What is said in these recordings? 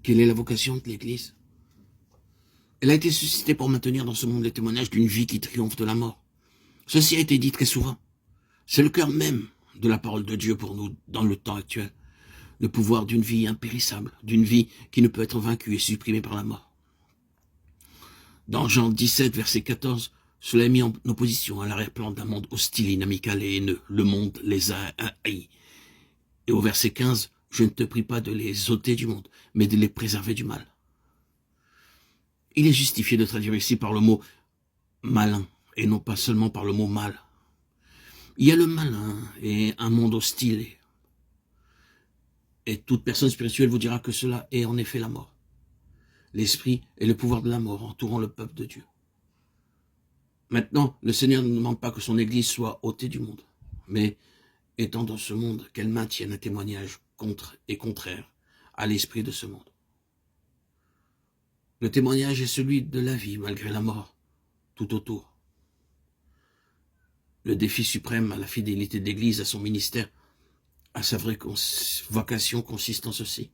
Quelle est la vocation de l'Église? Elle a été suscitée pour maintenir dans ce monde les témoignages d'une vie qui triomphe de la mort. Ceci a été dit très souvent. C'est le cœur même de la parole de Dieu pour nous dans le temps actuel. Le pouvoir d'une vie impérissable, d'une vie qui ne peut être vaincue et supprimée par la mort. Dans Jean 17, verset 14, cela est mis en opposition à l'arrière-plan d'un monde hostile, inamical et haineux. Le monde les a haïs. Et au verset 15, je ne te prie pas de les ôter du monde, mais de les préserver du mal. Il est justifié de traduire ici par le mot malin, et non pas seulement par le mot mal. Il y a le malin et un monde hostile. Et toute personne spirituelle vous dira que cela est en effet la mort. L'esprit et le pouvoir de la mort entourant le peuple de Dieu. Maintenant, le Seigneur ne demande pas que son Église soit ôtée du monde, mais étant dans ce monde, qu'elle maintienne un témoignage contre et contraire à l'esprit de ce monde. Le témoignage est celui de la vie malgré la mort, tout autour. Le défi suprême à la fidélité de l'Église, à son ministère, à sa vraie vocation consiste en ceci.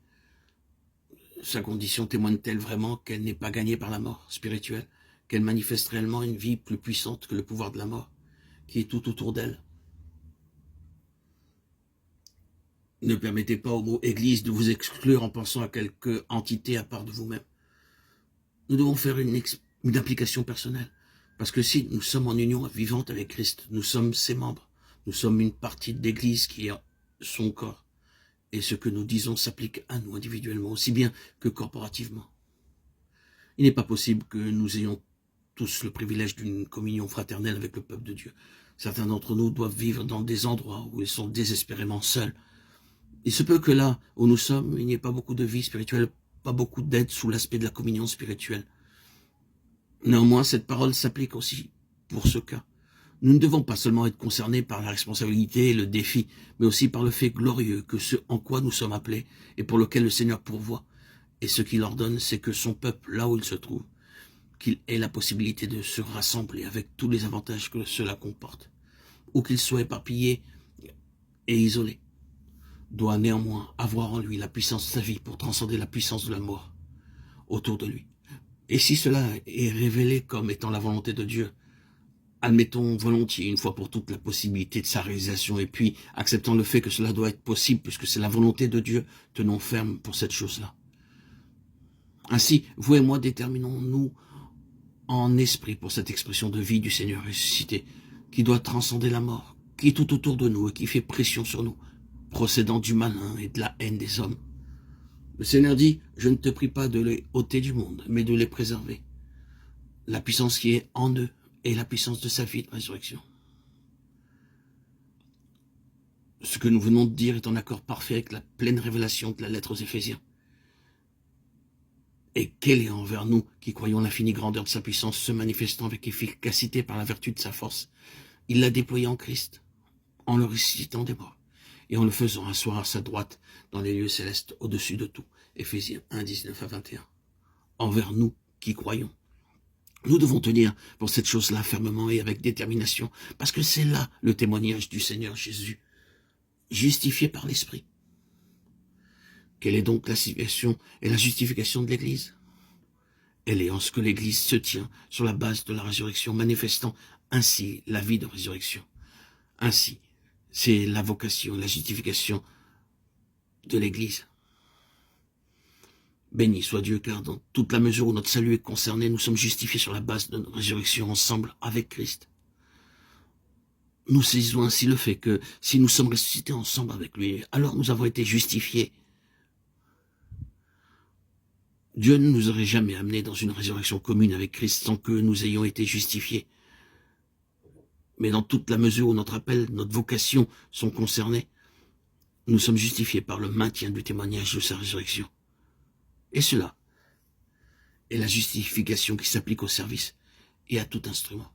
Sa condition témoigne-t-elle vraiment qu'elle n'est pas gagnée par la mort spirituelle, qu'elle manifeste réellement une vie plus puissante que le pouvoir de la mort, qui est tout autour d'elle? Ne permettez pas au mot Église de vous exclure en pensant à quelque entité à part de vous-même. Nous devons faire une application personnelle. Parce que si nous sommes en union vivante avec Christ, nous sommes ses membres. Nous sommes une partie de l'Église qui est son corps. Et ce que nous disons s'applique à nous individuellement, aussi bien que corporativement. Il n'est pas possible que nous ayons tous le privilège d'une communion fraternelle avec le peuple de Dieu. Certains d'entre nous doivent vivre dans des endroits où ils sont désespérément seuls. Il se peut que là où nous sommes, il n'y ait pas beaucoup de vie spirituelle, pas beaucoup d'aide sous l'aspect de la communion spirituelle. Néanmoins, cette parole s'applique aussi pour ce cas. Nous ne devons pas seulement être concernés par la responsabilité et le défi, mais aussi par le fait glorieux que ce en quoi nous sommes appelés et pour lequel le Seigneur pourvoit. Et ce qu'il ordonne, c'est que son peuple, là où il se trouve, qu'il ait la possibilité de se rassembler avec tous les avantages que cela comporte, ou qu'il soit éparpillé et isolé, doit néanmoins avoir en lui la puissance de sa vie pour transcender la puissance de la mort autour de lui. Et si cela est révélé comme étant la volonté de Dieu, admettons volontiers une fois pour toutes la possibilité de sa réalisation et puis acceptant le fait que cela doit être possible puisque c'est la volonté de Dieu, tenons ferme pour cette chose-là. Ainsi, vous et moi déterminons-nous en esprit pour cette expression de vie du Seigneur ressuscité qui doit transcender la mort, qui est tout autour de nous et qui fait pression sur nous, procédant du malin et de la haine des hommes. Le Seigneur dit, je ne te prie pas de les ôter du monde, mais de les préserver. La puissance qui est en eux est la puissance de sa vie de résurrection. Ce que nous venons de dire est en accord parfait avec la pleine révélation de la lettre aux Éphésiens. Et quelle est envers nous qui croyons l'infinie grandeur de sa puissance se manifestant avec efficacité par la vertu de sa force? Il l'a déployée en Christ, en le ressuscitant des morts, et en le faisant asseoir à sa droite dans les lieux célestes au-dessus de tout. Éphésiens 1, 19 à 21. Envers nous qui croyons. Nous devons tenir pour cette chose-là fermement et avec détermination, parce que c'est là le témoignage du Seigneur Jésus, justifié par l'Esprit. Quelle est donc la situation et la justification de l'Église? Elle est en ce que l'Église se tient sur la base de la résurrection, manifestant ainsi la vie de résurrection. Ainsi, c'est la vocation, la justification de l'Église. Béni soit Dieu, car dans toute la mesure où notre salut est concerné, nous sommes justifiés sur la base de notre résurrection ensemble avec Christ. Nous saisissons ainsi le fait que si nous sommes ressuscités ensemble avec lui, alors nous avons été justifiés. Dieu ne nous aurait jamais amenés dans une résurrection commune avec Christ sans que nous ayons été justifiés. Mais dans toute la mesure où notre appel, notre vocation sont concernés, nous sommes justifiés par le maintien du témoignage de sa résurrection. Et cela est la justification qui s'applique au service et à tout instrument.